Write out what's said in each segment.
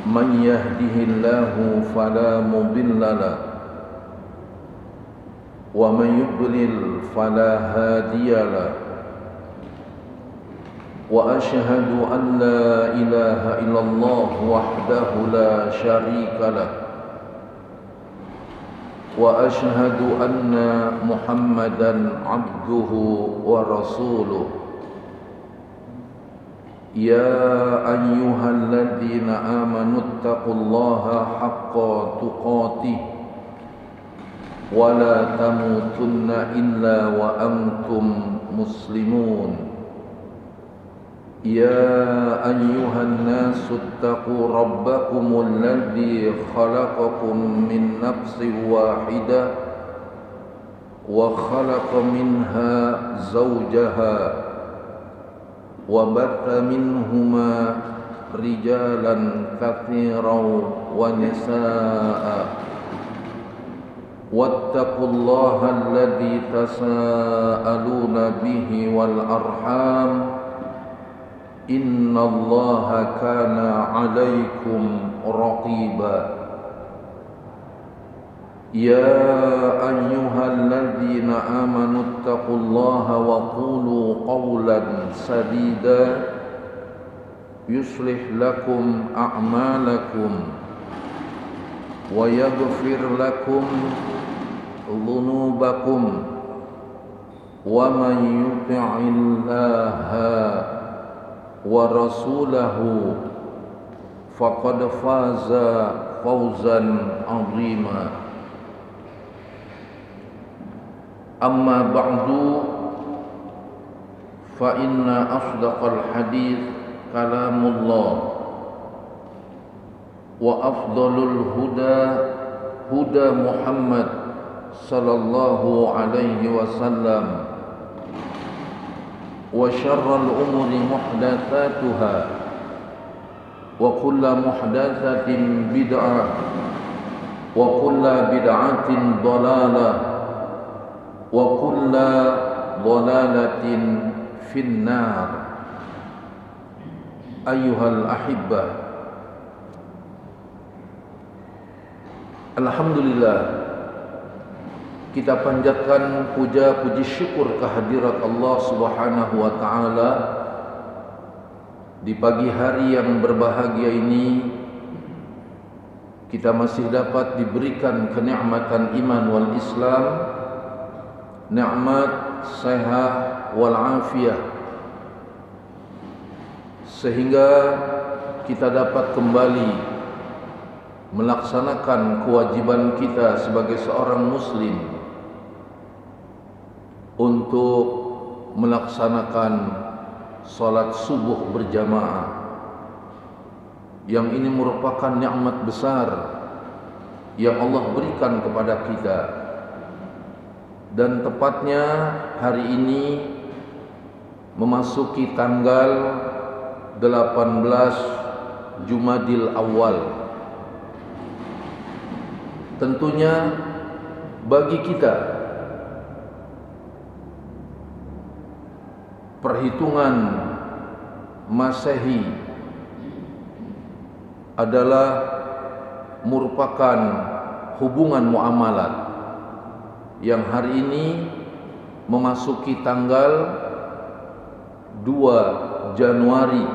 من يهده الله فلا مضل له ومن يضلل فلا هادي له وأشهد أن لا إله إلا الله وحده لا شريك له وأشهد أن محمدا عبده ورسوله يا أيها الذين آمنوا اتقوا الله حق تقاته ولا تموتن إلا وأنتم مسلمون يا أيها الناس اتقوا ربكم الذي خلقكم من نفس واحدة وخلق منها زوجها وبث منهما رجالا كثيرا ونساء واتقوا الله الذي تساءلون به والأرحام إن الله كان عليكم رقيبا يا أيها الذين آمنوا اتقوا الله وقولوا قولا سديدا يصلح لكم أعمالكم ويغفر لكم ذنوبكم ومن يطع الله ورسوله فقد فاز فوزا عظيما أما بعد فإن أصدق الحديث كلام الله وأفضل الهدى هدى محمد صلى الله عليه وسلم وشر الأمور محدثاتها وكل محدثة بدعة وكل بدعة ضلالة وكل ضلالة في النار أيها الأحبة Alhamdulillah, kita panjatkan puja puji syukur kehadirat Allah Subhanahu wa taala di pagi hari yang berbahagia ini. Kita masih dapat diberikan kenikmatan iman wal Islam, nikmat sehat wal afiyah, sehingga kita dapat kembali melaksanakan kewajiban kita sebagai seorang muslim untuk melaksanakan salat subuh berjamaah, yang ini merupakan nikmat besar yang Allah berikan kepada kita. Dan tepatnya hari ini memasuki tanggal 18 Jumadil Awal. Tentunya bagi kita perhitungan Masehi adalah merupakan hubungan muamalat yang hari ini memasuki tanggal 2 Januari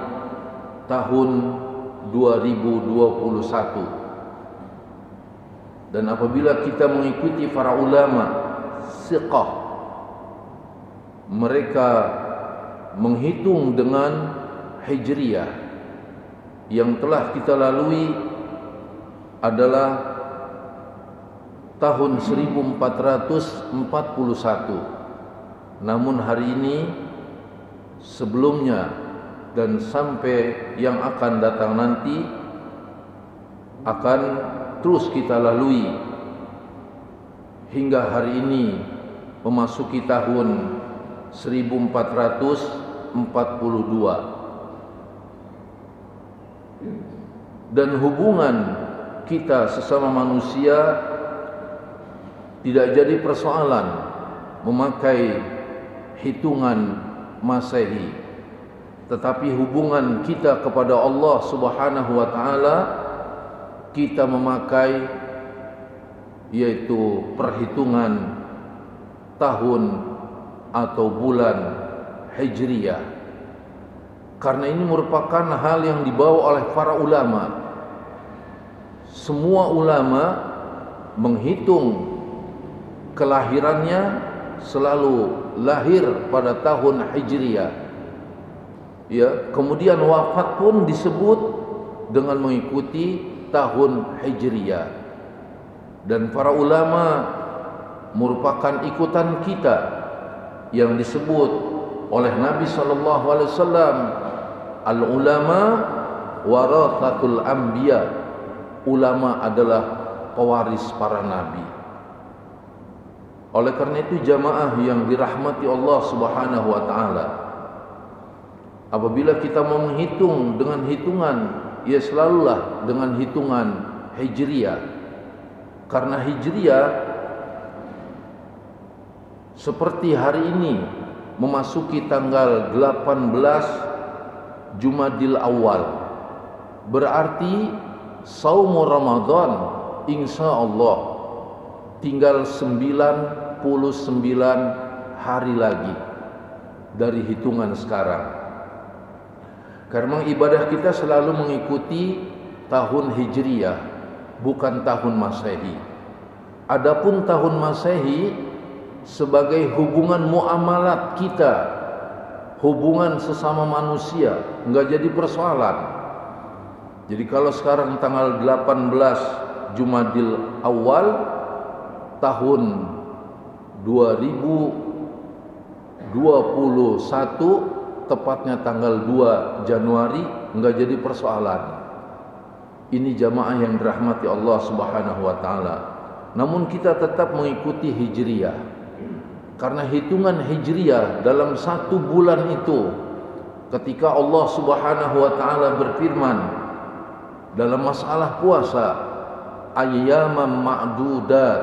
tahun 2021. Dan apabila kita mengikuti para ulama siqah, mereka menghitung dengan Hijriyah yang telah kita lalui adalah tahun 1441. Namun hari ini sebelumnya dan sampai yang akan datang nanti akan terus kita lalui hingga hari ini memasuki tahun 1442. Dan hubungan kita sesama manusia tidak jadi persoalan memakai hitungan Masehi, tetapi hubungan kita kepada Allah Subhanahu wa taala kita memakai yaitu perhitungan tahun atau bulan Hijriyah, karena ini merupakan hal yang dibawa oleh para ulama. Semua ulama menghitung kelahirannya selalu lahir pada tahun Hijriyah, ya, kemudian wafat pun disebut dengan mengikuti tahun Hijriyah. Dan para ulama merupakan ikutan kita yang disebut oleh Nabi SAW, al-ulama warathatul anbiya, ulama adalah pewaris para nabi. Oleh karena itu jamaah yang dirahmati Allah Subhanahu wa taala, apabila kita mau menghitung dengan hitungan, ya selalulah dengan hitungan Hijriyah. Karena Hijriyah seperti hari ini memasuki tanggal 18 Jumadil Awal, berarti saum Ramadan insya Allah tinggal 99 hari lagi dari hitungan sekarang. Karena ibadah kita selalu mengikuti tahun Hijriyah, bukan tahun Masehi. Adapun tahun Masehi sebagai hubungan muamalat kita, hubungan sesama manusia, enggak jadi persoalan. Jadi kalau sekarang tanggal 18 Jumadil Awal tahun 2021, tepatnya tanggal 2 Januari, enggak jadi persoalan. Ini jamaah yang dirahmati Allah Subhanahu wa taala. Namun kita tetap mengikuti Hijriyah, karena hitungan Hijriyah dalam satu bulan itu, ketika Allah Subhanahu wa taala berfirman dalam masalah puasa, ayyaman ma'dudat,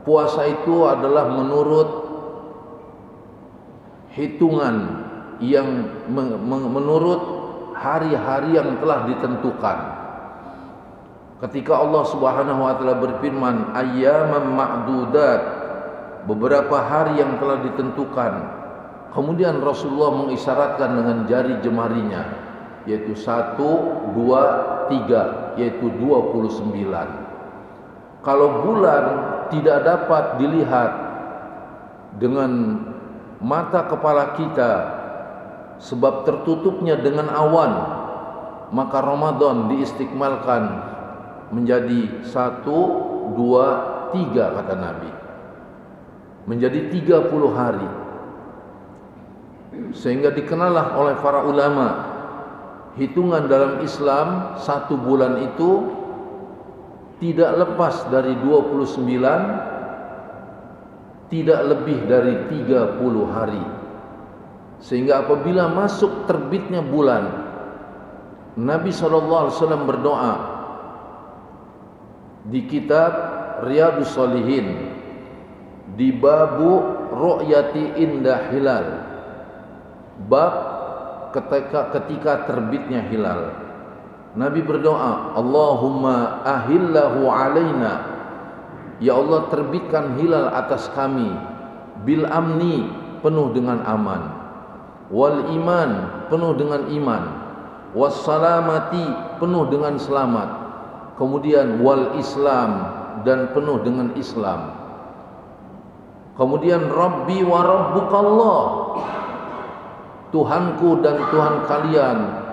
puasa itu adalah menurut hitungan yang menurut hari-hari yang telah ditentukan. Ketika Allah Subhanahu wa taala berfirman ayyaman ma'dudat, beberapa hari yang telah ditentukan, kemudian Rasulullah mengisyaratkan dengan jari jemarinya, yaitu 1, 2, 3, yaitu 29. Kalau bulan tidak dapat dilihat dengan mata kepala kita sebab tertutupnya dengan awan, maka Ramadan diistiqmalkan menjadi 1, 2, 3 kata Nabi, menjadi 30 hari. Sehingga dikenallah oleh para ulama, hitungan dalam Islam satu bulan itu tidak lepas dari 29, tidak lebih dari 30 hari. Sehingga apabila masuk terbitnya bulan, Nabi SAW berdoa di kitab Riyadhus Shalihin di babu ru'yati indah hilal, bab ketika terbitnya hilal, Nabi berdoa, Allahumma ahillahu alaina, ya Allah terbitkan hilal atas kami, bil amni, penuh dengan aman, wal iman, penuh dengan iman, was salamati, penuh dengan selamat, kemudian wal Islam, dan penuh dengan Islam, kemudian Rabbi wa Rabbukallah, Tuhanku dan Tuhan kalian,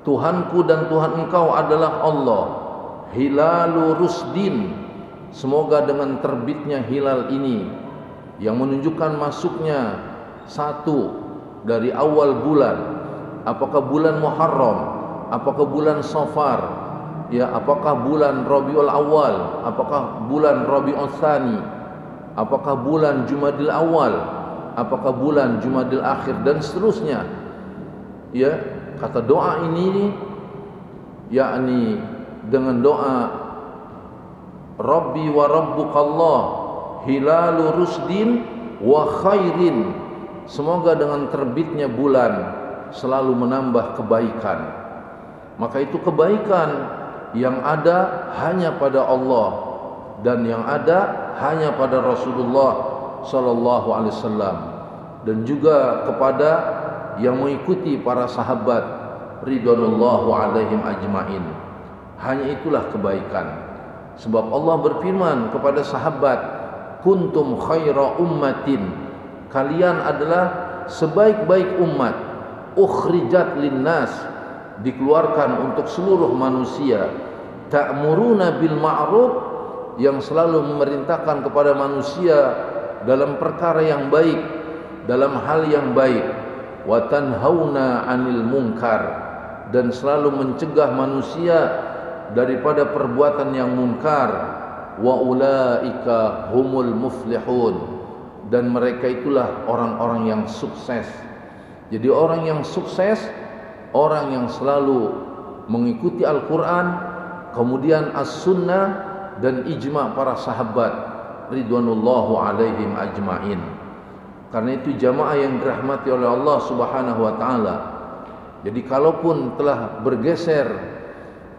Tuhanku dan Tuhan engkau adalah Allah. Hilalu rusdin, semoga dengan terbitnya hilal ini yang menunjukkan masuknya satu dari awal bulan, apakah bulan Muharram, apakah bulan Safar, ya, apakah bulan Rabiul Awal, apakah bulan Rabiul Tsani, apakah bulan Jumadil Awal, apakah bulan Jumadil Akhir, dan seterusnya. Ya, kata doa ini yakni dengan doa Rabbi wa Rabbukallah hilalu rusdin wa khairin, semoga dengan terbitnya bulan selalu menambah kebaikan. Maka itu kebaikan yang ada hanya pada Allah dan yang ada hanya pada Rasulullah sallallahu alaihi wasallam, dan juga kepada yang mengikuti para sahabat ridwanullahu alaihim ajmain. Hanya itulah kebaikan. Sebab Allah berfirman kepada sahabat, kuntum khaira ummatin, kalian adalah sebaik-baik umat, ukhrijat linnas, dikeluarkan untuk seluruh manusia, ta'muruna bil ma'ruf, yang selalu memerintahkan kepada manusia dalam perkara yang baik, dalam hal yang baik, wa tanhauna 'anil munkar, dan selalu mencegah manusia daripada perbuatan yang munkar, wa ulaika humul muflihun, dan mereka itulah orang-orang yang sukses. Jadi orang yang sukses, orang yang selalu mengikuti Al-Quran, kemudian As-Sunnah dan ijma' para sahabat ridwanullahu alaihim ajma'in. Karena itu jamaah yang dirahmati oleh Allah subhanahu wa ta'ala, jadi kalaupun telah bergeser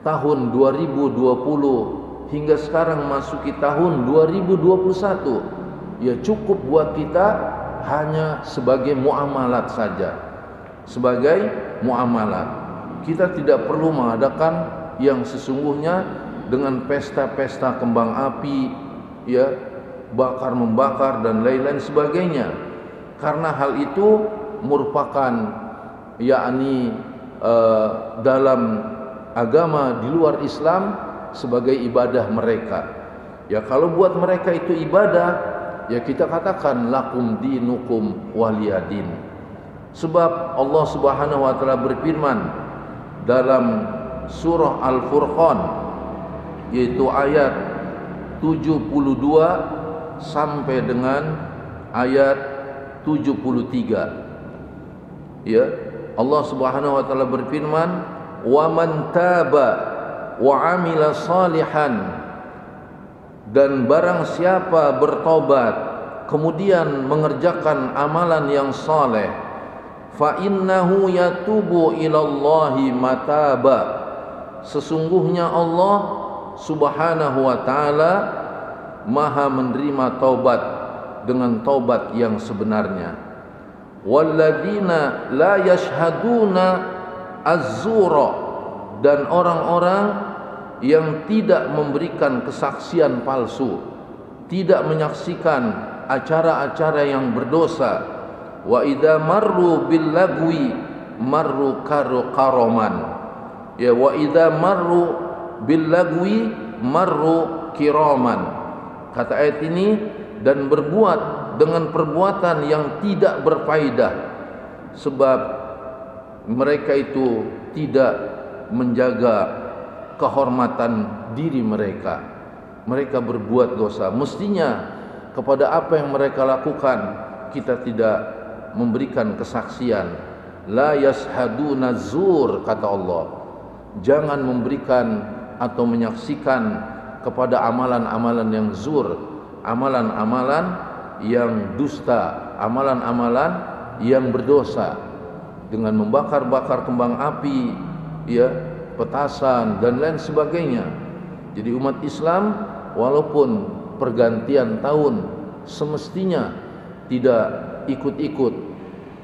tahun 2020 hingga sekarang masuki tahun 2021, ya cukup buat kita hanya sebagai muamalat saja, sebagai muamalat. Kita tidak perlu mengadakan yang sesungguhnya dengan pesta-pesta kembang api, ya, bakar membakar dan lain-lain sebagainya, karena hal itu merupakan yakni dalam agama di luar Islam sebagai ibadah mereka. Ya kalau buat mereka itu ibadah, ya kita katakan lakum dinukum waliyadin. Sebab Allah Subhanahu wa taala berfirman dalam surah Al-Furqan, yaitu ayat 72 sampai dengan ayat 73. Ya, Allah Subhanahu wa taala berfirman, wa man taba wa amila salihan, dan barang siapa bertobat kemudian mengerjakan amalan yang saleh, fa innahu yatubu ilallahi mataba, sesungguhnya Allah Subhanahu wa taala Maha menerima taubat dengan taubat yang sebenarnya. Walladzina la yashhaduna az-zura, dan orang-orang yang tidak memberikan kesaksian palsu, tidak menyaksikan acara-acara yang berdosa. Wa idza marru bil lagwi marru karaman, ya, wa idza marru bil lagwi marru kiraman. Kata ayat ini, dan berbuat dengan perbuatan yang tidak berfaedah, sebab mereka itu tidak menjaga kehormatan diri mereka. Mereka berbuat dosa. Mestinya kepada apa yang mereka lakukan kita tidak memberikan kesaksian. La yashhaduna zur, kata Allah. Jangan memberikan atau menyaksikan kepada amalan-amalan yang zur, amalan-amalan yang dusta, amalan-amalan yang berdosa, dengan membakar-bakar kembang api, ya, petasan dan lain sebagainya. Jadi umat Islam walaupun pergantian tahun semestinya tidak ikut-ikut,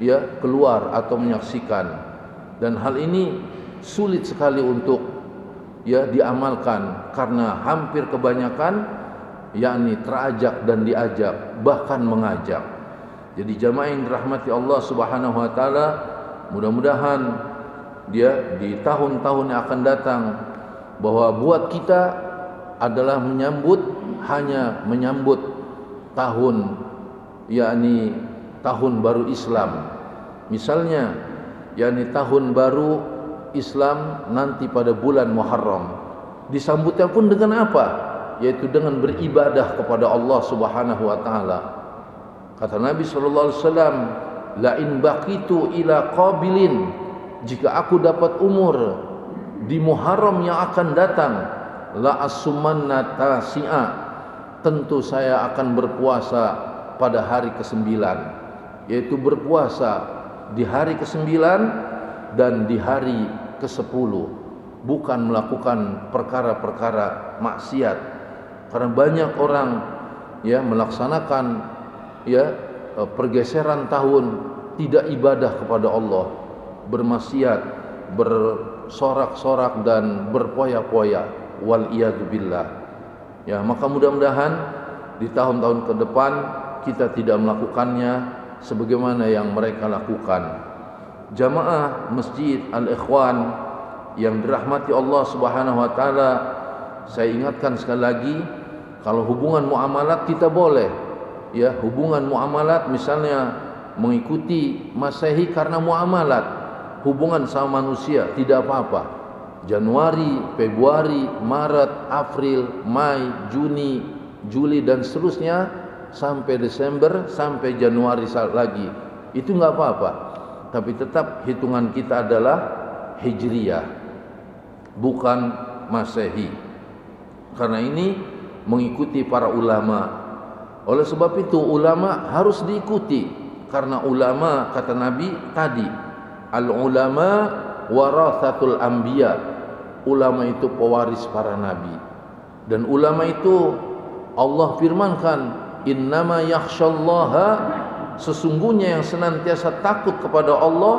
ya, keluar atau menyaksikan, dan hal ini sulit sekali untuk, ya, diamalkan karena hampir kebanyakan yakni terajak dan diajak, bahkan mengajak. Jadi jamaah yang dirahmati Allah Subhanahu wa taala, mudah-mudahan dia di tahun-tahun yang akan datang bahwa buat kita adalah hanya menyambut tahun, yakni tahun baru Islam. Misalnya yakni tahun baru Islam nanti pada bulan Muharram, disambutnya pun dengan apa? Yaitu dengan beribadah kepada Allah Subhanahu wa taala. Kata Nabi sallallahu alaihi wasallam, la in baqitu ila qabilin, jika aku dapat umur di Muharram yang akan datang, la asumanna tasi'a, tentu saya akan berpuasa pada hari ke-9, yaitu berpuasa di hari ke-9 dan di hari ke-10. bukan melakukan perkara-perkara maksiat. Karena banyak orang ya melaksanakan ya pergeseran tahun, tidak ibadah kepada Allah, bermaksiat, bersorak-sorak dan berpoya-poya, wal iyadu billah. Ya, maka mudah-mudahan di tahun-tahun ke depan kita tidak melakukannya sebagaimana yang mereka lakukan. Jamaah Masjid Al-Ikhwan yang dirahmati Allah Subhanahu wa taala, saya ingatkan sekali lagi, kalau hubungan muamalat kita boleh, ya, hubungan muamalat misalnya mengikuti Masehi karena muamalat, hubungan sama manusia tidak apa-apa. Januari, Februari, Maret, April, Mei, Juni, Juli dan seterusnya sampai Desember, sampai Januari lagi, itu enggak apa-apa. Tapi tetap hitungan kita adalah Hijriyah, bukan Masehi. Karena ini mengikuti para ulama. Oleh sebab itu ulama harus diikuti, karena ulama, kata Nabi tadi, al-ulama warathatul anbiya, ulama itu pewaris para nabi. Dan ulama itu Allah firmankan, innama yakhsyallaha, sesungguhnya yang senantiasa takut kepada Allah,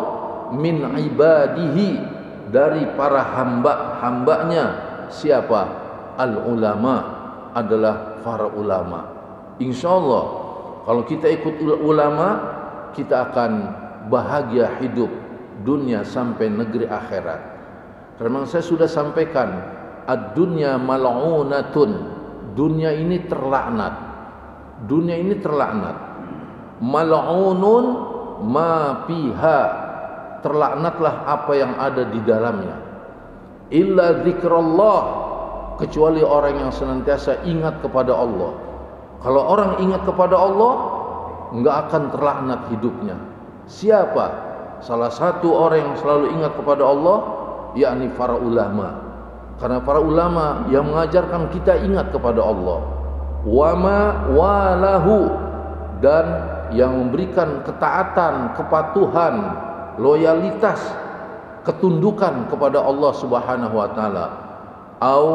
min ibadihi, dari para hamba-hambanya. Siapa? Al-ulama, adalah para ulama. InsyaAllah kalau kita ikut ulama, kita akan bahagia hidup dunia sampai negeri akhirat. Karena saya sudah sampaikan, ad-dunya mal'unatun, dunia ini terlaknat. Dunia ini terlaknat. Mal'unun ma fiha, terlaknatlah apa yang ada di dalamnya. Illa zikrullah, kecuali orang yang senantiasa ingat kepada Allah. Kalau orang ingat kepada Allah, enggak akan terlaknat hidupnya. Siapa? Salah satu orang yang selalu ingat kepada Allah, yakni para ulama. Karena para ulama yang mengajarkan kita ingat kepada Allah. Wama walahu, dan yang memberikan ketaatan, kepatuhan, loyalitas, ketundukan kepada Allah Subhanahu wa taala. Au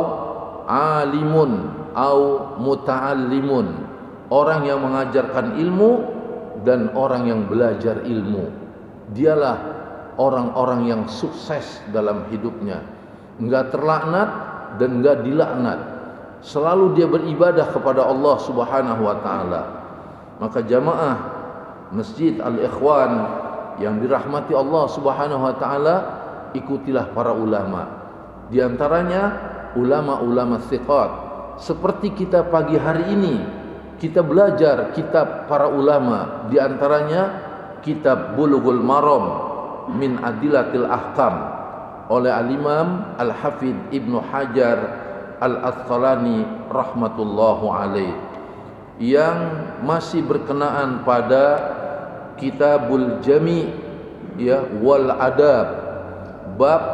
alimun au muta'allimun, orang yang mengajarkan ilmu dan orang yang belajar ilmu. Dialah orang-orang yang sukses dalam hidupnya, enggak terlaknat dan enggak dilaknat. Selalu dia beribadah kepada Allah Subhanahu wa taala. Maka jamaah Masjid Al-Ikhwan yang dirahmati Allah Subhanahu wa taala, ikutilah para ulama. Di antaranya ulama-ulama thiqat. Seperti kita pagi hari ini kita belajar kitab para ulama, di antaranya kitab Bulughul Maram min Adillatil Ahkam oleh Al-Imam Al-Hafidh Ibnu Hajar Al-Asqalani rahmatullahu alaih, yang masih berkenaan pada Kitabul Jami' ya wal Adab, bab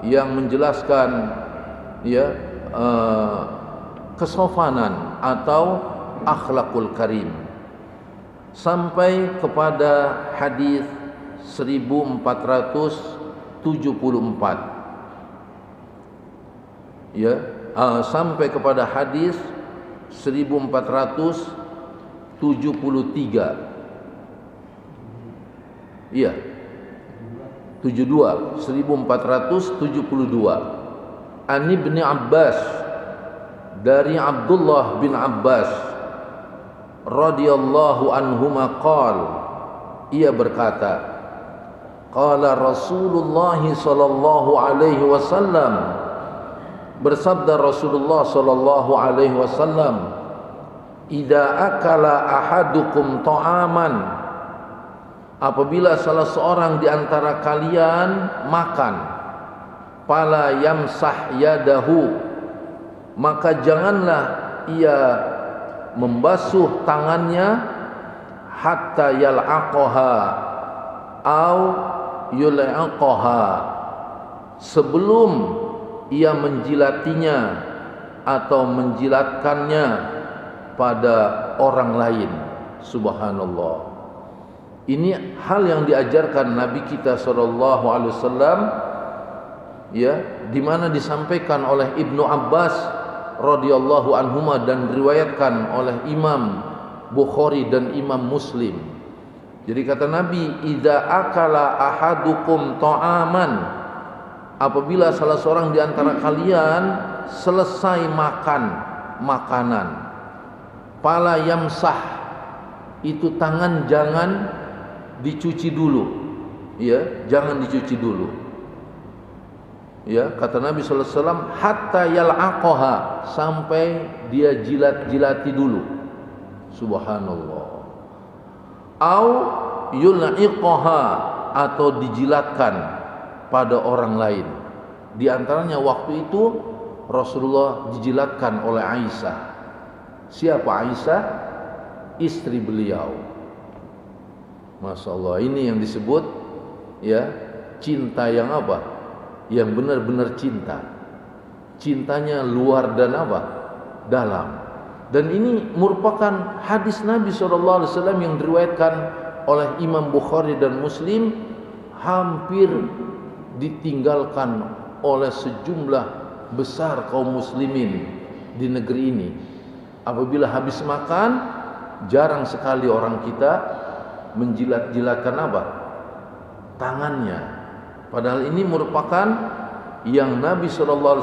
yang menjelaskan ya kesopanan atau akhlakul karim, sampai kepada hadis 1474 ya, sampai kepada hadis 1473 iya 1472 An Ibni Abbas, dari Abdullah bin Abbas radhiyallahu anhuma qala, ia berkata, qala Rasulullah sallallahu alaihi wasallam, bersabda Rasulullah sallallahu alaihi wasallam, idza akala ahadukum ta'aman, apabila salah seorang di antara kalian makan, fala yamsah yadahu, maka janganlah ia membasuh tangannya, hatta yal'aqaha au yul'aqaha, sebelum ia menjilatinya atau menjilatkannya pada orang lain. Subhanallah. Ini hal yang diajarkan Nabi kita sallallahu alaihi wasallam ya, di mana disampaikan oleh Ibnu Abbas radhiyallahu anhuma dan diriwayatkan oleh Imam Bukhari dan Imam Muslim. Jadi kata Nabi, idza akala ahadukum ta'aman, apabila salah seorang di antara kalian selesai makan makanan, fala yamsah, itu tangan jangan dicuci dulu, ya, jangan dicuci dulu. Ya, kata Nabi sallallahu alaihi wasallam, hatta yal'aqaha, sampai dia jilat-jilati dulu. Subhanallah. Au yul'iqaha, atau dijilatkan pada orang lain. Di antaranya waktu itu Rasulullah dijilatkan oleh Aisyah. Siapa Aisyah? Istri beliau. Masya Allah, ini yang disebut, ya, cinta yang apa? Yang benar-benar cinta. Cintanya luar dan apa? Dalam. Dan ini merupakan hadis Nabi SAW yang diriwayatkan oleh Imam Bukhari dan Muslim, hampir ditinggalkan oleh sejumlah besar kaum muslimin di negeri ini. Apabila habis makan, jarang sekali orang kita menjilat-jilatkan apa? Tangannya. Padahal ini merupakan yang Nabi SAW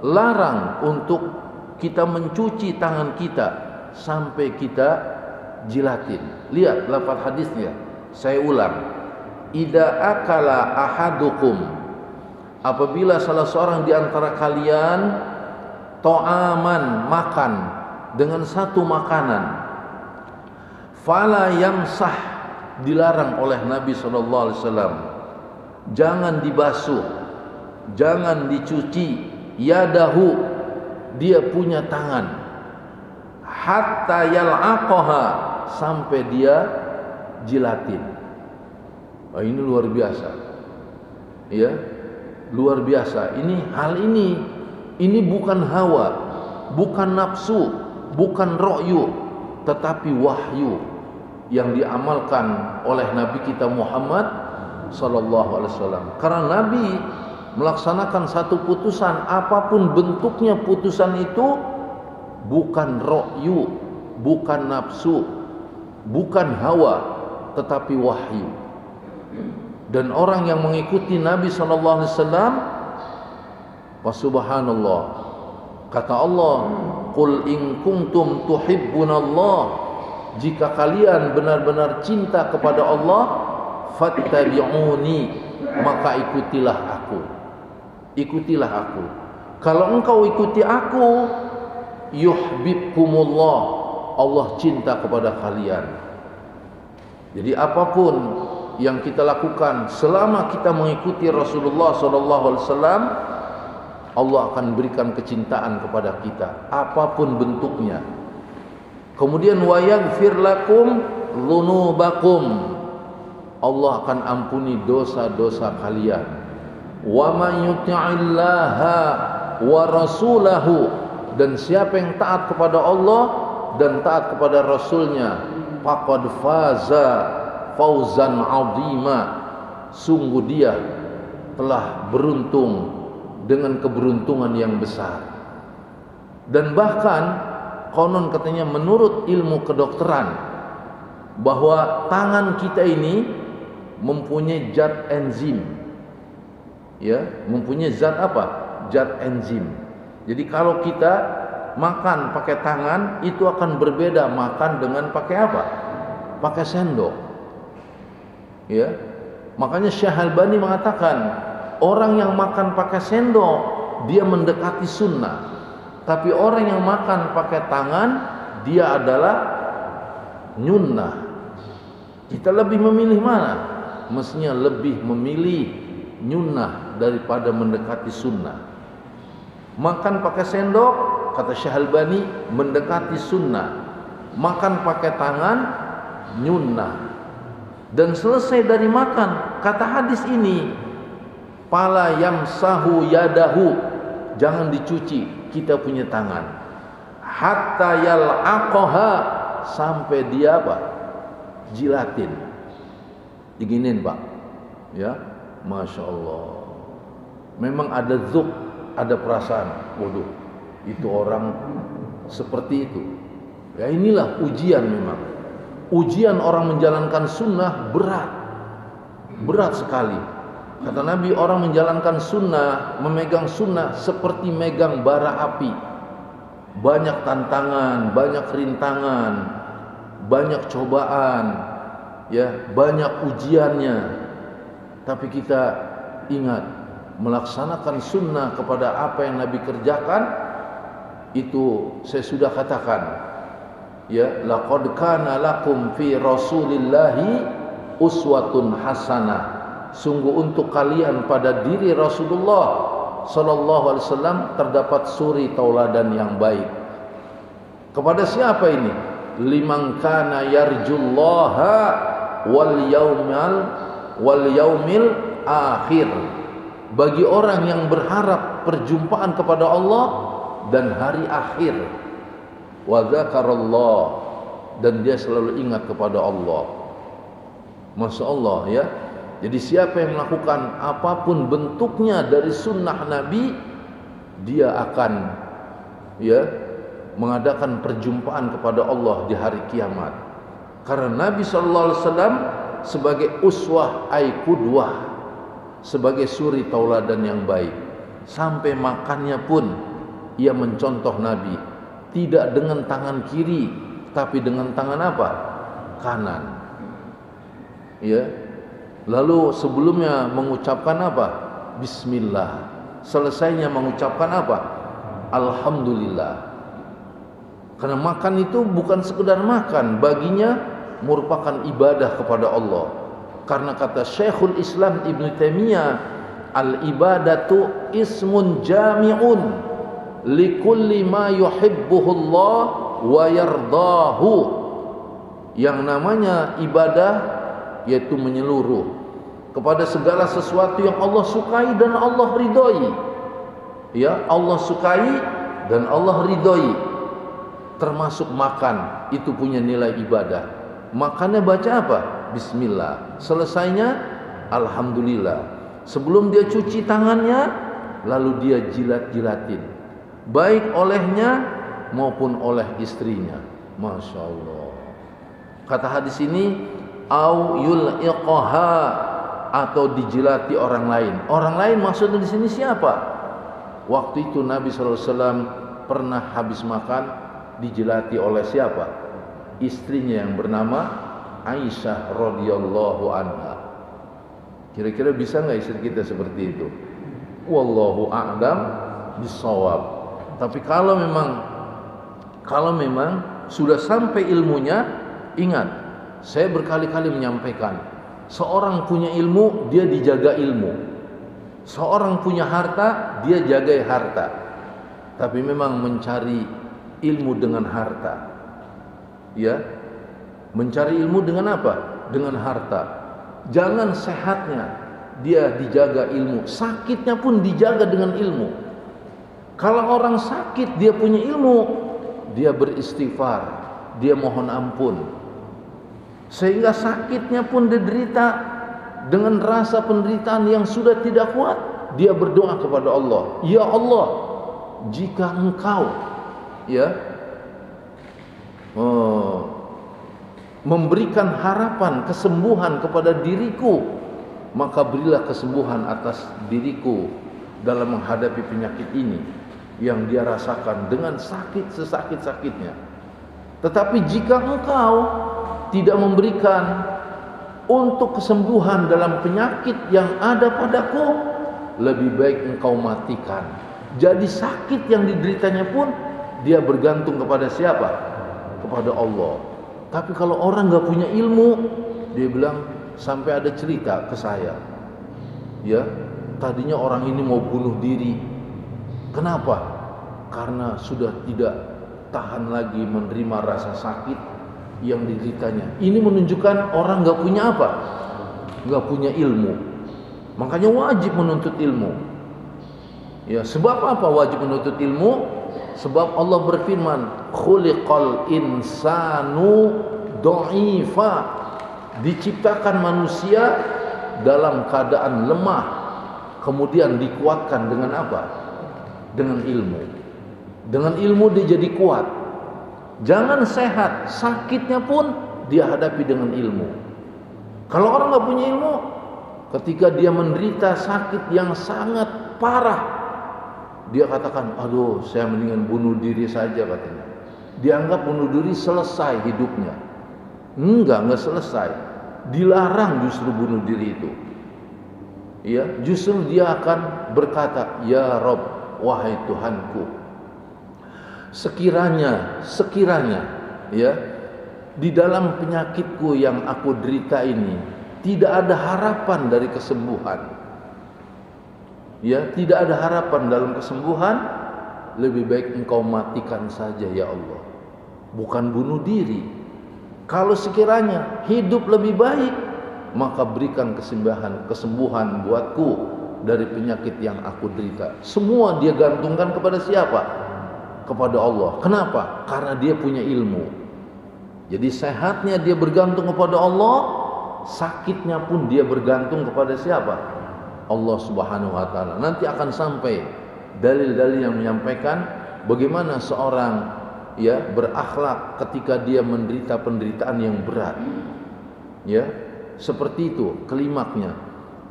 larang untuk kita mencuci tangan kita sampai kita jilatin. Lihat lafaz hadisnya, saya ulang. Idza akala ahadukum, apabila salah seorang di antara kalian ta'aman, makan dengan satu makanan, fala yamsah, dilarang oleh Nabi SAW, jangan dibasuh, jangan dicuci, yadahu, dia punya tangan, hatta yal'aqaha, sampai dia jilatin. Ini luar biasa, ya, luar biasa. Hal ini bukan hawa, bukan nafsu, bukan ra'yu, tetapi wahyu yang diamalkan oleh Nabi kita Muhammad sallallahu alaihi wasallam. Karena Nabi melaksanakan satu putusan, apapun bentuknya putusan itu, bukan ra'yu, bukan nafsu, bukan hawa, tetapi wahyu. Dan orang yang mengikuti Nabi sallallahu alaihi wasallam, subhanallah, kata Allah, qul in kuntum tuhibbunallah, jika kalian benar-benar cinta kepada Allah, fattabi'uni, maka ikutilah aku. Ikutilah aku. Kalau engkau ikuti aku, yuhibbukumullah, Allah cinta kepada kalian. Jadi apapun yang kita lakukan selama kita mengikuti Rasulullah SAW, Allah akan berikan kecintaan kepada kita, apapun bentuknya. Kemudian wa yaghfir lakum dzunubakum, Allah akan ampuni dosa-dosa kalian. Wa man yuti'illaha wa rasulahu, dan siapa yang taat kepada Allah dan taat kepada Rasulnya, faqad faza fauzan 'azima, sungguh dia telah beruntung dengan keberuntungan yang besar. Dan bahkan konon katanya menurut ilmu kedokteran, bahwa tangan kita ini mempunyai zat enzim, ya, mempunyai zat apa? Zat enzim. Jadi kalau kita makan pakai tangan, itu akan berbeda makan dengan pakai apa? Pakai sendok. Ya, makanya Syekh Albani mengatakan, orang yang makan pakai sendok dia mendekati sunnah, tapi orang yang makan pakai tangan dia adalah nyunnah. Kita lebih memilih mana? Mestinya lebih memilih nyunnah daripada mendekati sunnah. Makan pakai sendok, kata Syekh Albani, mendekati sunnah. Makan pakai tangan, nyunnah. Dan selesai dari makan, kata hadis ini, fala yamsahu yadahu, jangan dicuci kita punya tangan, hatta yal'aqaha, sampai dia apa? Jilatin. Diginin Pak, ya, Masya Allah. Memang ada zuk, ada perasaan. Waduh, itu orang seperti itu. Ya inilah ujian memang. Ujian orang menjalankan sunnah berat. Berat sekali. Kata Nabi, orang menjalankan sunnah, memegang sunnah seperti megang bara api. Banyak tantangan, banyak rintangan, banyak cobaan, ya, banyak ujiannya. Tapi kita ingat, melaksanakan sunnah kepada apa yang Nabi kerjakan, itu saya sudah katakan, ya, laqad kana lakum fi rasulillahi uswatun hasanah. Sungguh untuk kalian pada diri Rasulullah sallallahu alaihi wasallam terdapat suri tauladan yang baik. Kepada siapa ini? Liman kana yarjullaha wal yaumil akhir. Bagi orang yang berharap perjumpaan kepada Allah dan hari akhir. Wa dzakarallah, dan dia selalu ingat kepada Allah. Masya Allah, ya. Jadi siapa yang melakukan apapun bentuknya dari sunnah Nabi, dia akan, ya, mengadakan perjumpaan kepada Allah di hari kiamat. Karena Nabi sallallahu alaihi wasallam sebagai uswah ay qudwah, sebagai suri tauladan yang baik. Sampai makannya pun ia mencontoh Nabi, tidak dengan tangan kiri, tapi dengan tangan apa? Kanan. Ya. Lalu sebelumnya mengucapkan apa? Bismillah. Selesainya mengucapkan apa? Alhamdulillah. Karena makan itu bukan sekedar makan, baginya merupakan ibadah kepada Allah. Karena kata Syekhul Islam Ibn Taimiyah, al-ibadatu ismun jami'un likulli ma yuhibbuhullah wa yardahu. Yang namanya ibadah yaitu menyeluruh kepada segala sesuatu yang Allah sukai dan Allah ridhoi. Ya, Allah sukai dan Allah ridhoi. Termasuk makan, itu punya nilai ibadah. Makannya baca apa? Bismillah. Selesainya alhamdulillah. Sebelum dia cuci tangannya, lalu dia jilat-jilatin, baik olehnya maupun oleh istrinya. Masya Allah. Kata hadis ini, au yul'iqaha, atau dijilati orang lain. Orang lain maksudnya di sini siapa? Waktu itu Nabi SAW pernah habis makan dijilati oleh siapa? Istrinya yang bernama Aisyah radhiyallahu anha. Kira-kira bisa nggak istri kita seperti itu? Wallahu a'lam bishawab. Tapi kalau memang sudah sampai ilmunya, ingat, saya berkali-kali menyampaikan, seorang punya ilmu, dia dijaga ilmu. Seorang punya harta, dia jaga harta. Tapi memang mencari ilmu dengan harta, ya, mencari ilmu dengan apa? Dengan harta. Jangan sehatnya dia dijaga ilmu, sakitnya pun dijaga dengan ilmu. Kalau orang sakit dia punya ilmu, dia beristighfar, dia mohon ampun, sehingga sakitnya pun diderita dengan rasa penderitaan yang sudah tidak kuat, dia berdoa kepada Allah, ya Allah, jika Engkau, ya, memberikan harapan kesembuhan kepada diriku, maka berilah kesembuhan atas diriku dalam menghadapi penyakit ini yang dia rasakan dengan sakit sesakit-sakitnya. Tetapi jika Engkau tidak memberikan untuk kesembuhan dalam penyakit yang ada padaku, lebih baik Engkau matikan. Jadi sakit yang dideritanya pun dia bergantung kepada siapa? Kepada Allah. Tapi kalau orang gak punya ilmu, dia bilang, sampai ada cerita ke saya, ya, tadinya orang ini mau bunuh diri. Kenapa? Karena sudah tidak tahan lagi menerima rasa sakit yang dideritanya. Ini menunjukkan orang gak punya apa? Gak punya ilmu. Makanya wajib menuntut ilmu. Ya, sebab apa wajib menuntut ilmu? Sebab Allah berfirman, khuliqal insanu dha'ifa, diciptakan manusia dalam keadaan lemah, kemudian dikuatkan dengan apa? Dengan ilmu. Dengan ilmu dia jadi kuat. Jangan sehat, sakitnya pun dia hadapi dengan ilmu. Kalau orang nggak punya ilmu, ketika dia menderita sakit yang sangat parah, dia katakan, aduh saya mendingan bunuh diri saja katanya. Dianggap bunuh diri selesai hidupnya. Enggak selesai. Dilarang justru bunuh diri itu. Ya, justru dia akan berkata, ya Rob, wahai Tuhanku, sekiranya ya, di dalam penyakitku yang aku derita ini tidak ada harapan dari kesembuhan. Ya, tidak ada harapan dalam kesembuhan, lebih baik engkau matikan saja ya Allah. Bukan bunuh diri. Kalau sekiranya hidup lebih baik, maka berikan kesembuhan buatku dari penyakit yang aku derita. Semua dia gantungkan kepada siapa? Kepada Allah. Kenapa? Karena dia punya ilmu. Jadi sehatnya dia bergantung kepada Allah, sakitnya pun dia bergantung kepada siapa? Allah Subhanahu wa taala. Nanti akan sampai dalil-dalil yang menyampaikan bagaimana seorang ya berakhlak ketika dia menderita penderitaan yang berat. Ya, seperti itu klimaknya.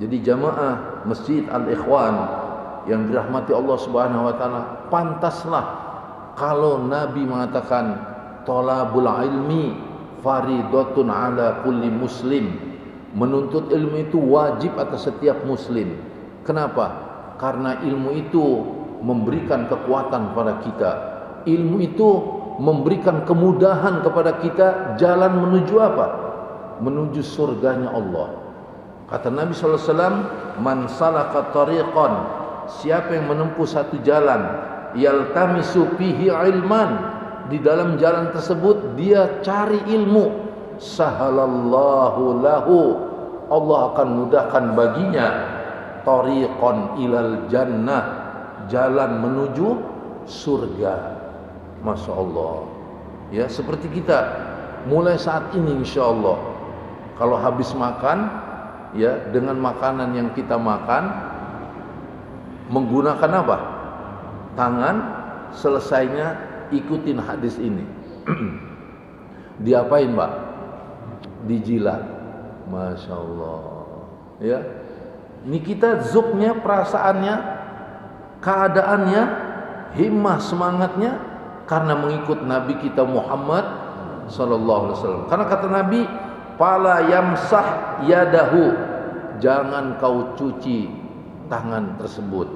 Jadi jamaah Masjid Al-Ikhwan yang dirahmati Allah Subhanahu wa taala, pantaslah kalau Nabi mengatakan talabul ilmi faridatun ala kulli muslim. Menuntut ilmu itu wajib atas setiap muslim. Kenapa? Karena ilmu itu memberikan kekuatan pada kita. Ilmu itu memberikan kemudahan kepada kita jalan menuju apa? Menuju surganya Allah. Kata Nabi SAW, man salaka tariqan, siapa yang menempuh satu jalan, yaltamisu fihi ilman, di dalam jalan tersebut dia cari ilmu, sahalallahu lahu, Allah akan mudahkan baginya tariqan ilal jannah, jalan menuju surga. Masya Allah. Ya, seperti kita mulai saat ini insya Allah, kalau habis makan, ya, dengan makanan yang kita makan, menggunakan apa? Tangan, selesainya ikutin hadis ini. Diapain, Pak? Dijilat. Masya Allah. Ya, ini kita zuknya, perasaannya, keadaannya, himmah, semangatnya, karena mengikut Nabi kita Muhammad sallallahu alaihi wasallam. Karena kata Nabi, fala yamsah yadahu, jangan kau cuci tangan tersebut,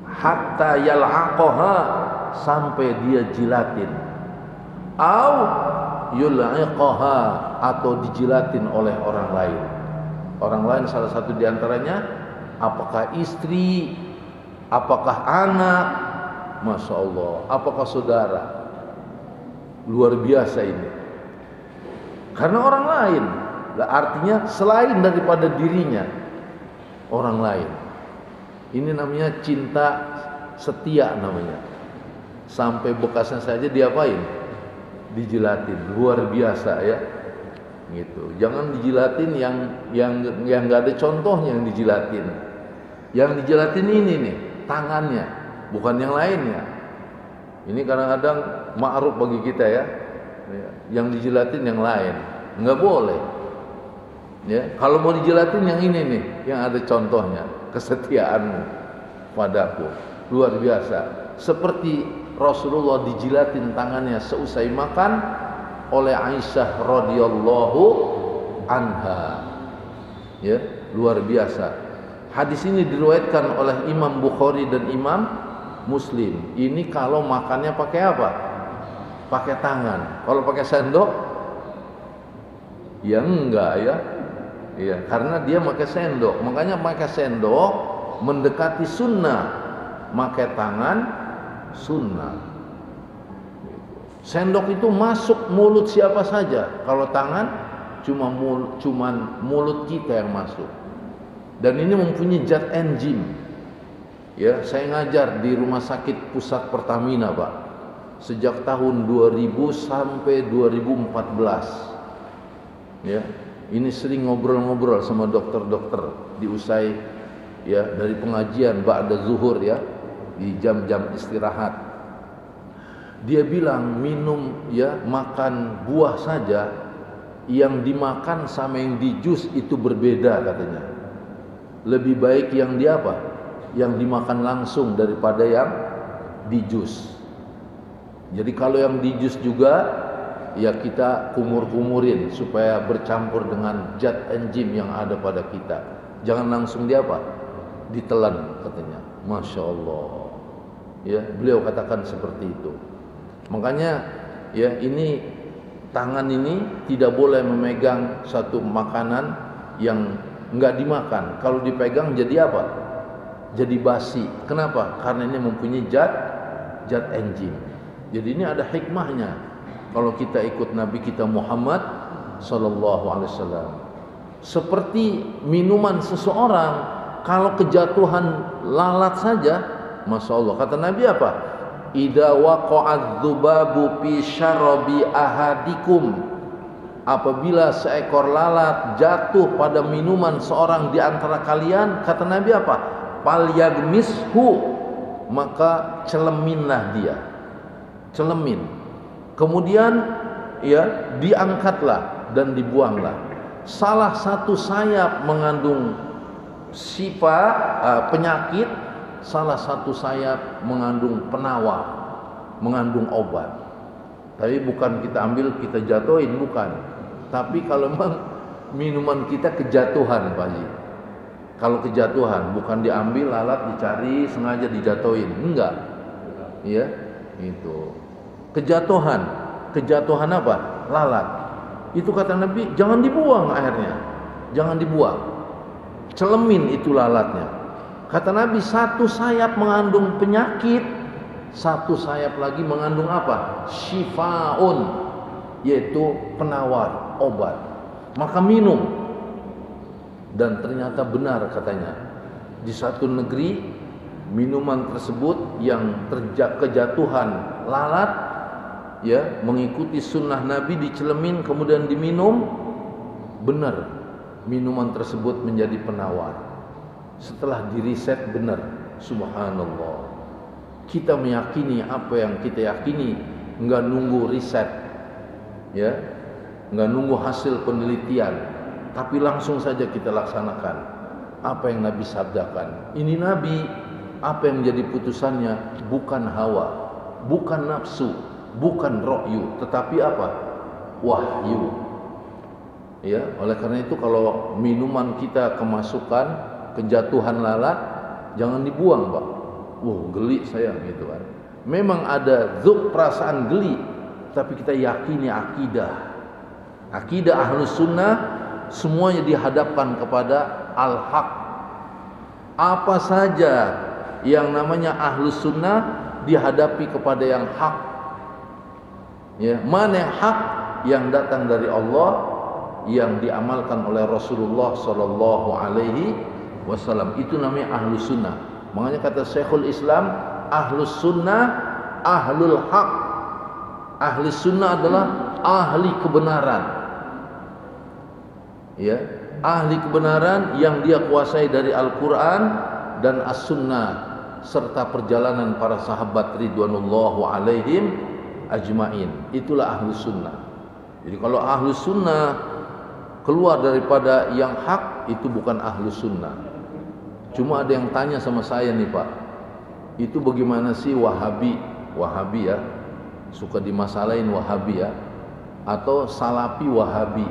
hatta yal'aqaha, sampai dia jilatin, au yul'iqaha, atau dijilatin oleh orang lain. Orang lain salah satu diantaranya apakah istri, apakah anak, Masya Allah, apakah saudara. Luar biasa ini. Karena orang lain, artinya selain daripada dirinya, orang lain. Ini namanya cinta setia namanya. Sampai bekasnya saja diapain? Dijilatin. Luar biasa ya. Gitu. Jangan dijilatin yang nggak ada contohnya yang dijilatin. Yang dijilatin ini nih, tangannya, bukan yang lainnya. Ini kadang-kadang ma'ruf bagi kita ya. Yang dijilatin yang lain, nggak boleh. Ya, kalau mau dijilatin yang ini nih, yang ada contohnya, kesetiaanmu padaku. Luar biasa. Seperti Rasulullah dijilatin tangannya seusai makan oleh Aisyah radhiyallahu anha. Ya, luar biasa. Hadis ini diriwayatkan oleh Imam Bukhari dan Imam Muslim. Ini kalau makannya pakai apa? Pakai tangan. Kalau pakai sendok, ya enggak ya. Iya, karena dia pakai sendok. Makanya pakai sendok mendekati sunnah, pakai tangan sunnah. Sendok itu masuk mulut siapa saja. Kalau tangan cuman mulut kita yang masuk. Dan ini mempunyai zat enzim. Ya, saya ngajar di Rumah Sakit Pusat Pertamina, Pak. Sejak tahun 2000 sampai 2014. Ya. ini sering ngobrol-ngobrol sama dokter-dokter diusai ya dari pengajian ba'da zuhur ya, di jam-jam istirahat. Dia bilang minum ya, makan buah saja yang dimakan sama yang di jus itu berbeda katanya. Lebih baik yang di apa? Yang dimakan langsung daripada yang di jus. Jadi kalau yang di jus juga ya kita kumur-kumurin supaya bercampur dengan zat enzim yang ada pada kita. Jangan langsung di apa? Ditelan katanya. Masya Allah. Ya, beliau katakan seperti itu. Makanya ya ini tangan ini tidak boleh memegang satu makanan yang enggak dimakan. Kalau dipegang jadi apa? Jadi basi. Kenapa? Karena ini mempunyai zat enzim. Jadi ini ada hikmahnya. Kalau kita ikut Nabi kita Muhammad sallallahu alaihi wasallam. Seperti minuman seseorang, kalau kejatuhan lalat saja, Masya Allah, kata Nabi apa? Idza waqa'adz dzubabu fi syarabi ahadikum, apabila seekor lalat jatuh pada minuman seorang di antara kalian, kata Nabi apa? Falyagmishu, maka celeminlah dia. Celemin. Kemudian ya diangkatlah dan dibuanglah. Salah satu sayap mengandung penyakit, salah satu sayap mengandung penawar, mengandung obat. Tapi bukan kita ambil kita jatuhin, bukan. Tapi kalau memang minuman kita kejatuhan Pak Haji, kalau kejatuhan bukan diambil lalat dicari sengaja dijatuhin, enggak. Ya, itu. Kejatuhan apa? Lalat. Itu kata Nabi, jangan dibuang airnya. Jangan dibuang. Celemin itu lalatnya. Kata Nabi, satu sayap mengandung penyakit, satu sayap lagi mengandung apa? Syifaun, yaitu penawar, obat. Maka minum. Dan ternyata benar katanya. Di satu negeri, minuman tersebut yang kejatuhan lalat, ya, mengikuti sunnah Nabi, dicelemin kemudian diminum, benar minuman tersebut menjadi penawar. Setelah diriset benar, subhanallah. Kita meyakini apa yang kita yakini, enggak nunggu riset, ya, enggak nunggu hasil penelitian, tapi langsung saja kita laksanakan apa yang Nabi sabdakan. Ini Nabi, apa yang menjadi putusannya bukan hawa, bukan nafsu, bukan ra'yu, tetapi apa? Wahyu. Ya, oleh karena itu kalau minuman kita kemasukan kejatuhan lalat, jangan dibuang, Pak. Geli saya gitu kan. Memang ada zuk perasaan geli, tapi kita yakini akidah. Akidah Ahlus Sunnah semuanya dihadapkan kepada al-haq. Apa saja yang namanya Ahlus Sunnah dihadapi kepada yang hak. Ya, mana yang hak? Yang datang dari Allah, yang diamalkan oleh Rasulullah sallallahu alaihi wasallam. Itu namanya Ahlus Sunnah. Makanya kata Syekhul Islam, Ahlus Sunnah ahlul haq. Ahli sunnah adalah ahli kebenaran. Ya, ahli kebenaran yang dia kuasai dari Al-Qur'an dan As-Sunnah serta perjalanan para sahabat ridwanullahu alaihim ajmain. Itulah Ahlus Sunnah. Jadi kalau Ahlus Sunnah keluar daripada yang hak, itu bukan Ahlus Sunnah. Cuma ada yang tanya sama saya nih Pak, itu bagaimana sih Wahabi ya, suka dimasalahin Wahabi ya, atau Salafi Wahabi.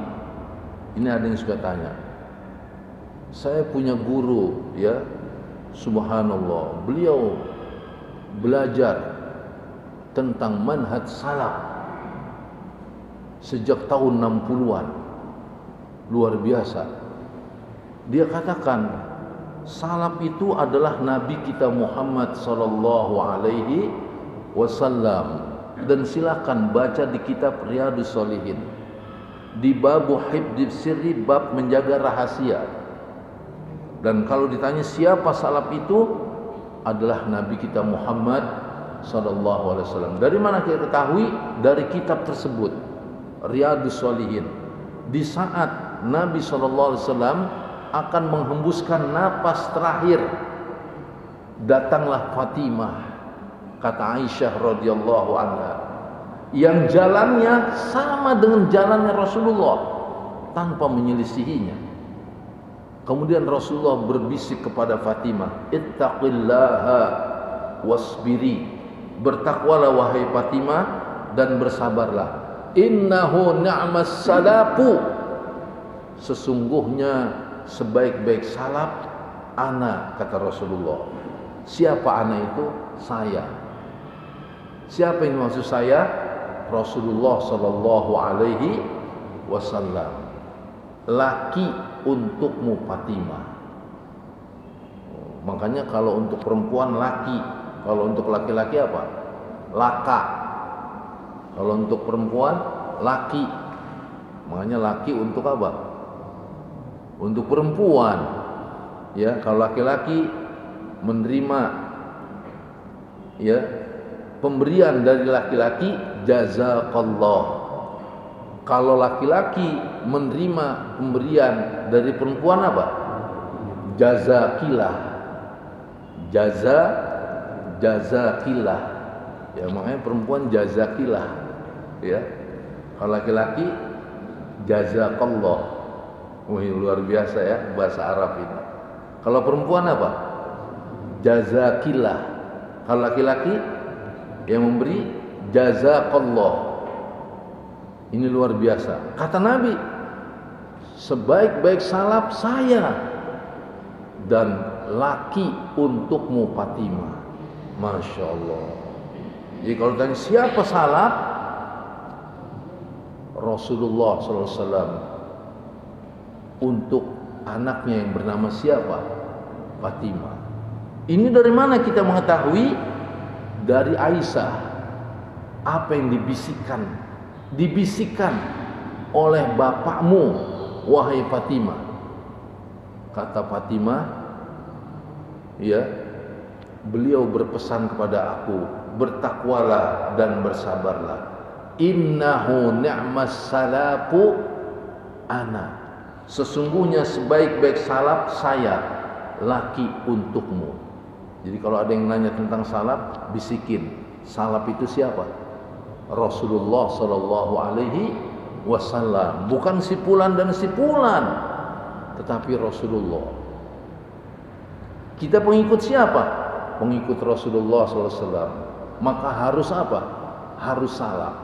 Ini ada yang suka tanya. Saya punya guru ya, subhanallah, beliau belajar tentang manhaj salaf sejak tahun 60-an. Luar biasa. Dia katakan salaf itu adalah Nabi kita Muhammad sallallahu alaihi wasallam. Dan silakan baca di kitab Riyadhus Shalihin di bab hifdz sirri, bab menjaga rahasia. Dan kalau ditanya siapa salaf itu, adalah Nabi kita Muhammad sallallahu alaihi wasallam. Dari mana kita ketahui? Dari kitab tersebut, Riyadhus Shalihin. Di saat Nabi SAW akan menghembuskan napas terakhir, datanglah Fatimah, kata Aisyah radhiyallahu anha, yang jalannya sama dengan jalannya Rasulullah tanpa menyelisihinya. Kemudian Rasulullah berbisik kepada Fatimah, ittaqillaha wasbiri, bertakwalah wahai Fatimah dan bersabarlah. Innahu ni'mas salafu, sesungguhnya sebaik-baik salaf ana, kata Rasulullah. Siapa ana itu? Saya. Siapa yang maksud saya? Rasulullah sallallahu alaihi wasallam. Laki untukmu Fatimah. Makanya kalau untuk perempuan laki, kalau untuk laki-laki apa? Laka. Kalau untuk perempuan laki. Makanya laki untuk apa? Untuk perempuan. Ya, kalau laki-laki menerima ya pemberian dari laki-laki, jazakallah. Kalau laki-laki menerima pemberian dari perempuan apa? Jazakillah. Jazakillah. Ya, makanya perempuan jazakillah. Ya. Kalau laki-laki jazakallah. Wih, luar biasa ya bahasa Arab ini. Kalau perempuan apa? Jazakillah. Kalau laki-laki yang memberi jazakallah. Ini luar biasa. Kata Nabi, sebaik-baik salaf saya dan laki untukmu Fatimah. Masya Allah. Jadi kalau tanya siapa salaf, Rasulullah SAW untuk anaknya yang bernama siapa? Fatimah. Ini dari mana kita mengetahui? Dari Aisyah. Apa yang dibisikkan oleh bapakmu, wahai Fatimah. Kata Fatimah, ya, beliau berpesan kepada aku, bertakwalah dan bersabarlah. Innahu ni'mas salafu ana, sesungguhnya sebaik-baik salaf saya, laki untukmu. Jadi kalau ada yang nanya tentang salaf, bisikin, salaf itu siapa? Rasulullah sallallahu alaihi wasallam, bukan si fulan dan si fulan, tetapi Rasulullah. Kita pengikut siapa? Pengikut Rasulullah sallallahu alaihi wasallam. Maka harus apa? Harus salaf.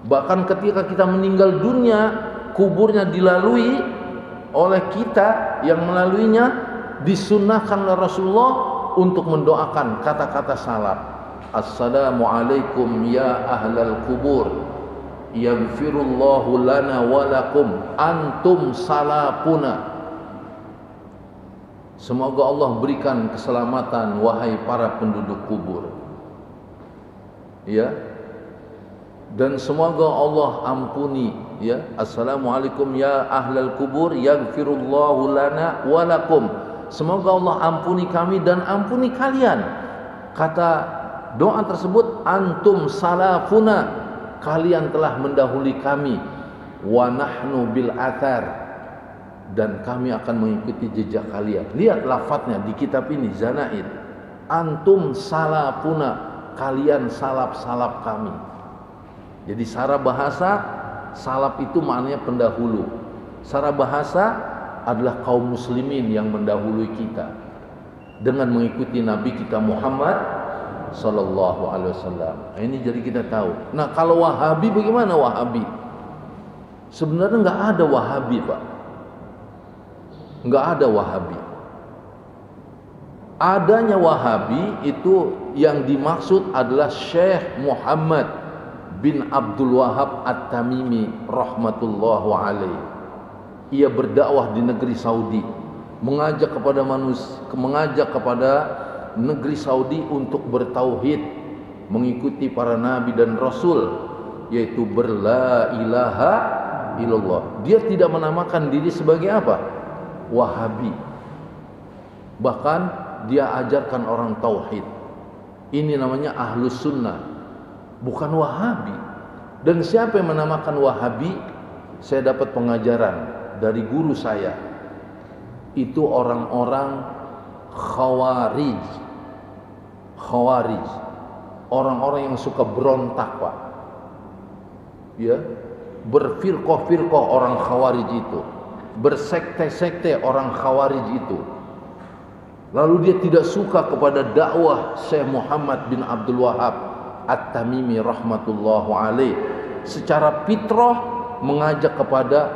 Bahkan ketika kita meninggal dunia, kuburnya dilalui oleh kita yang melaluinya, disunnahkan oleh Rasulullah untuk mendoakan kata-kata salaf. Assalamualaikum ya ahlal kubur, yaghfirullahu lana wa lakum, antum salafuna. Semoga Allah berikan keselamatan wahai para penduduk kubur. Ya. Dan semoga Allah ampuni, ya. Assalamualaikum ya ahlal kubur, yaghfirullahu lana wa lakum. Semoga Allah ampuni kami dan ampuni kalian. Kata doa tersebut, antum salafuna, kalian telah mendahului kami, wa nahnu bil athar, dan kami akan mengikuti jejak kalian. Lihat lafadznya di kitab ini, Zanaid. Antum salafuna, kalian salaf-salaf kami. Jadi secara bahasa, salaf itu maknanya pendahulu. Secara bahasa adalah kaum muslimin yang mendahului kita dengan mengikuti Nabi kita Muhammad sallallahu alaihi wasallam. Ini jadi kita tahu. Nah, kalau Wahabi bagaimana Wahabi? Sebenarnya enggak ada Wahabi, Pak. Enggak ada Wahabi. Adanya Wahabi itu yang dimaksud adalah Syekh Muhammad bin Abdul Wahab At-Tamimi rahmatullahu alaihi. Ia berdakwah di negeri Saudi, mengajak kepada negeri Saudi untuk bertauhid, mengikuti para nabi dan rasul, yaitu berla ilaha illallah. Dia tidak menamakan diri sebagai apa? Wahabi. Bahkan dia ajarkan orang tauhid. Ini namanya ahlus sunnah, bukan Wahabi. Dan siapa yang menamakan Wahabi? Saya dapat pengajaran dari guru saya. Itu orang-orang khawarij. Khawarij. Orang-orang yang suka berontak, Pak. Ya, berfirqah-firqah orang khawarij itu, bersekte-sekte orang khawarij itu. Lalu dia tidak suka kepada dakwah Syekh Muhammad bin Abdul Wahab At-Tamimi rahmatullahu alaih. Secara fitrah mengajak kepada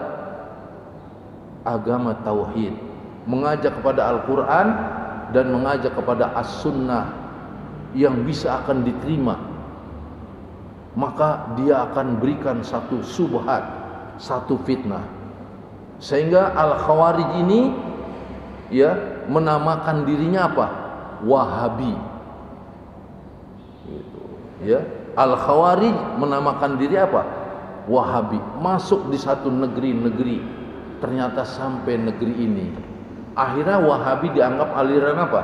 agama tauhid, mengajak kepada Al-Quran dan mengajak kepada As-Sunnah yang bisa akan diterima. Maka dia akan berikan satu subhat, satu fitnah, sehingga Al-Khawarij ini ya menamakan dirinya apa? Wahabi. Gitu, ya. Al-Khawarij menamakan diri apa? Wahabi. Masuk di satu negeri-negeri, ternyata sampai negeri ini. Akhirnya Wahabi dianggap aliran apa?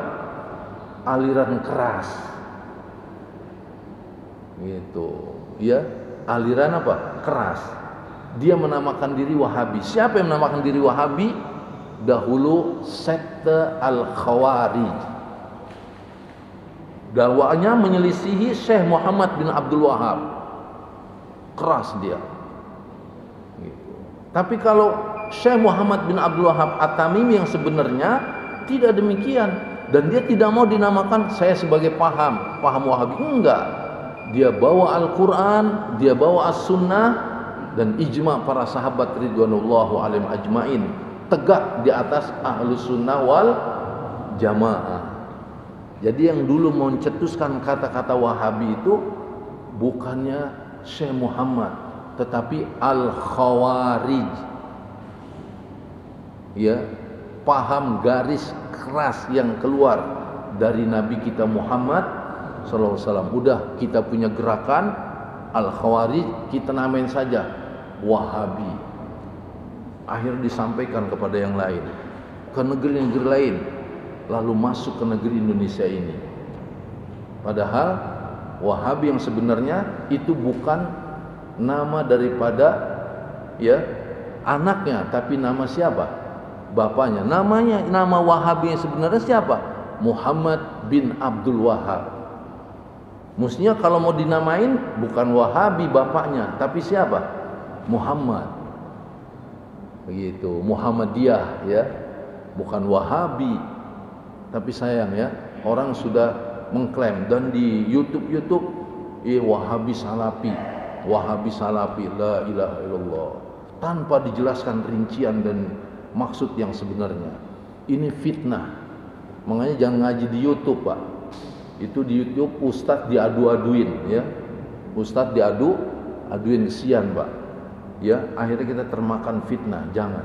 Aliran keras. Gitu, ya. Aliran apa? Keras. Dia menamakan diri Wahabi. Siapa yang menamakan diri Wahabi? Dahulu sekte Al-Khawarij. Dakwanya menyelisihi Syekh Muhammad bin Abdul Wahab. Keras dia. Gitu. Tapi kalau Syekh Muhammad bin Abdul Wahab At-Tamimi yang sebenarnya tidak demikian, dan dia tidak mau dinamakan saya sebagai paham Wahabi. Enggak. Dia bawa Al-Quran, dia bawa As-Sunnah dan ijma para sahabat ridwanullahu alaihim ajmain, tegak di atas Ahlus Sunnah wal Jamaah. Jadi yang dulu mencetuskan kata-kata Wahabi itu bukannya Syekh Muhammad, tetapi Al-Khawarij. Ya, paham garis keras yang keluar dari Nabi kita Muhammad sallallahu alaihi wasallam. Udah, kita punya gerakan Al-Khawarij, kita namain saja Wahabi. Akhirnya disampaikan kepada yang lain, ke negeri-negeri lain, lalu masuk ke negeri Indonesia ini. Padahal Wahabi yang sebenarnya itu bukan nama daripada ya anaknya, tapi nama siapa? Bapaknya. Nama Wahabi yang sebenarnya siapa? Muhammad bin Abdul Wahab. Mestinya kalau mau dinamain bukan Wahabi bapaknya, tapi siapa? Muhammad. Begitu, Muhammadiyah ya. Bukan Wahabi. Tapi sayang ya, orang sudah mengklaim, dan di YouTube Wahabi Salafi, Wahabi Salafi, la ilaha illallah, tanpa dijelaskan rincian dan maksud yang sebenarnya. Ini fitnah. Makanya jangan ngaji di YouTube, Pak. Itu di YouTube ustadz diadu-aduin ya. Ustadz diadu-aduin, kesian, Pak. Ya, akhirnya kita termakan fitnah. Jangan.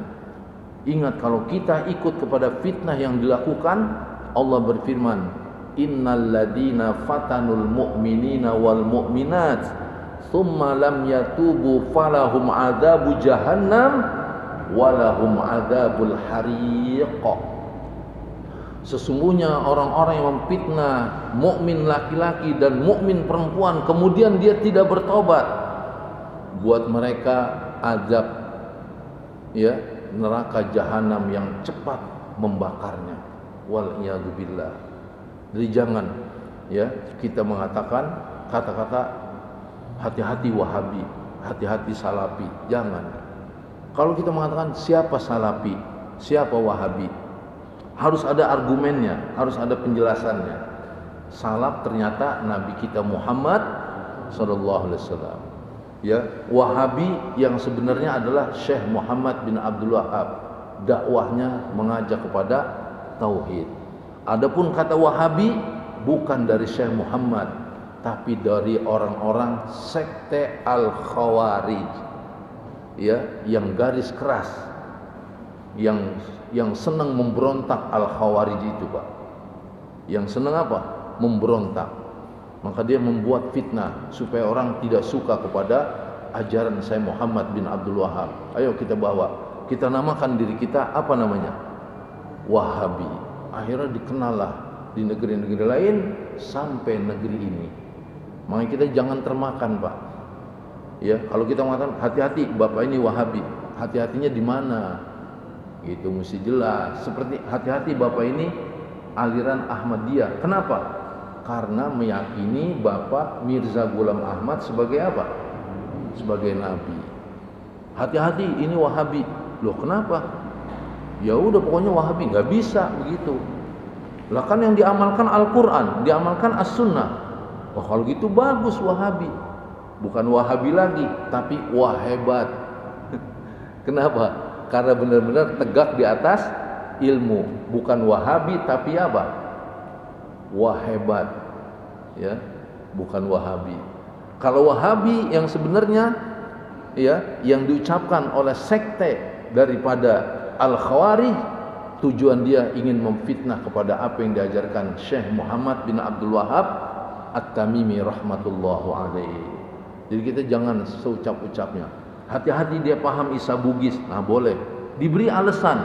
Ingat, kalau kita ikut kepada fitnah yang dilakukan, Allah berfirman, innal ladina fatanul mu'minina wal mu'minat thumma lam yatubu falahum adzabu jahannam walahum adzabul hariq. Sesungguhnya orang-orang yang memfitnah mukmin laki-laki dan mukmin perempuan kemudian dia tidak bertobat, buat mereka azab ya neraka jahanam yang cepat membakarnya. Wal iyadu billah. Jadi jangan ya kita mengatakan kata-kata hati-hati Wahabi, hati-hati Salafi. Jangan. Kalau kita mengatakan siapa Salafi, siapa Wahabi, harus ada argumennya, harus ada penjelasannya. Salaf ternyata Nabi kita Muhammad sallallahu alaihi wasallam. Ya, Wahabi yang sebenarnya adalah Syekh Muhammad bin Abdul Wahab. Dakwahnya mengajak kepada tauhid. Adapun kata Wahabi bukan dari Syekh Muhammad, tapi dari orang-orang sekte Al-Khawarij. Ya, yang garis keras, yang senang memberontak. Al-Khawarij itu, Pak, yang senang apa? Memberontak. Maka dia membuat fitnah supaya orang tidak suka kepada ajaran saya Muhammad bin Abdul Wahab. Ayo kita bawa, kita namakan diri kita apa namanya? Wahabi. Akhirnya dikenallah di negeri-negeri lain sampai negeri ini. Makanya kita jangan termakan, Pak. Ya, kalau kita mengatakan hati-hati, Bapak ini Wahabi, hati-hatinya di mana? Itu mesti jelas. Seperti hati-hati Bapak ini aliran Ahmadiyah. Kenapa? Karena meyakini Bapak Mirza Ghulam Ahmad sebagai apa? Sebagai nabi. Hati-hati, ini Wahabi. Loh kenapa? Ya udah pokoknya Wahabi, nggak bisa begitu. Lah kan yang diamalkan Al-Quran, diamalkan As-Sunnah. Wah kalau gitu bagus Wahabi. Bukan Wahabi lagi, tapi Wahebat. Kenapa? Karena benar-benar tegak di atas ilmu. Bukan Wahabi tapi apa? Wahebat. Ya, bukan Wahabi. Kalau Wahabi yang sebenarnya ya, yang diucapkan oleh sekte daripada Al-Khawarij, tujuan dia ingin memfitnah kepada apa yang diajarkan Syekh Muhammad bin Abdul Wahab At-Tamimi rahmatullahu alaihi. Jadi kita jangan seucap-ucapnya. Hati-hati dia paham Isa Bugis. Nah boleh diberi alasan,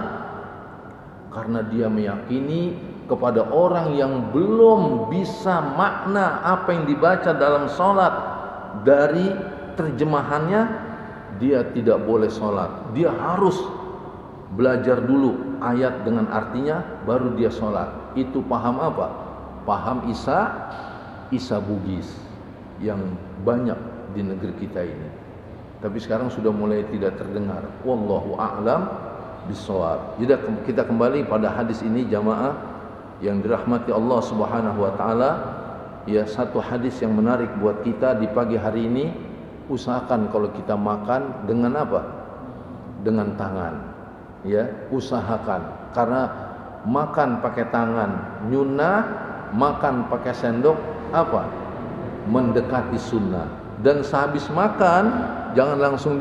karena dia meyakini kepada orang yang belum bisa makna apa yang dibaca dalam sholat dari terjemahannya, dia tidak boleh sholat. Dia harus belajar dulu ayat dengan artinya, baru dia sholat. Itu paham apa? Paham Isa Bugis yang banyak di negeri kita ini. Tapi sekarang sudah mulai tidak terdengar. Wallahu a'lam bishawab. Jadi kita kembali pada hadis ini jamaah yang dirahmati Allah Subhanahu wa taala. Ya, satu hadis yang menarik buat kita di pagi hari ini. Usahakan kalau kita makan dengan apa? Dengan tangan. Ya, usahakan. Karena makan pakai tangan nyunah, makan pakai sendok apa? Mendekati sunnah. Dan sehabis makan jangan langsung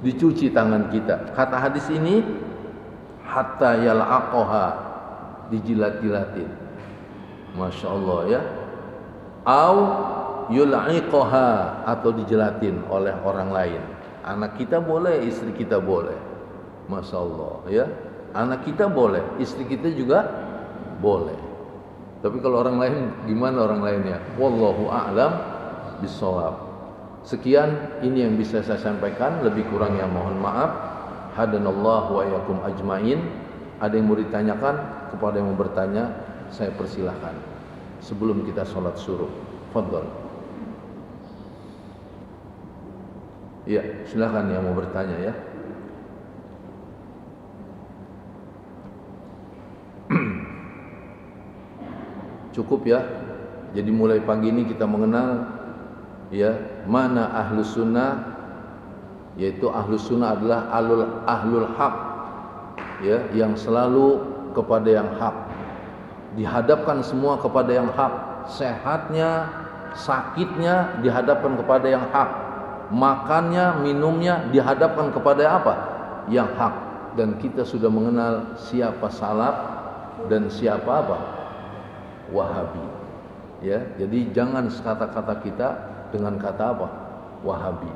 dicuci tangan kita. Kata hadis ini hatta yal'aqaha, dijilat-jilatin. Masya Allah ya. Au yul'iqaha, atau dijelatin oleh orang lain. Anak kita boleh, istri kita boleh. Masya Allah ya. Anak kita boleh, istri kita juga boleh. Tapi kalau orang lain, gimana orang lainnya? Wallahu a'lam bishawab. Sekian ini yang bisa saya sampaikan, lebih kurangnya mohon maaf. Hadanallahu wa iyyakum ajmain. Ada yang mau ditanyakan? Kepada yang mau bertanya, saya persilahkan sebelum kita sholat suruh. Fadhal. Ya, silakan yang mau bertanya ya. Cukup ya. Jadi mulai pagi ini kita mengenal ya mana ahlus sunnah, yaitu ahlus sunnah adalah ahlul haq ya, yang selalu kepada yang hak, dihadapkan semua kepada yang hak, sehatnya sakitnya dihadapkan kepada yang hak, makannya minumnya dihadapkan kepada apa? Yang hak. Dan kita sudah mengenal siapa salaf dan siapa apa? Wahabi ya. Jadi jangan kata-kata kita dengan kata apa? Wahabi.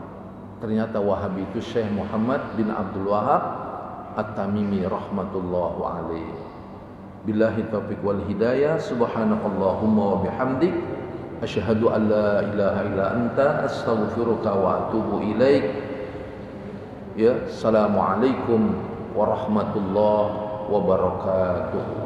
Ternyata Wahabi itu Syekh Muhammad bin Abdul Wahab At-Tamimi rahmatullahu alaihi. Billahi taufiq wal hidayah. Subhanakallahumma wa bihamdik, asyhadu an la ilaha illa anta, astaghfiruka wa atubu ilaik. Ya, assalamualaikum warahmatullahi wabarakatuh.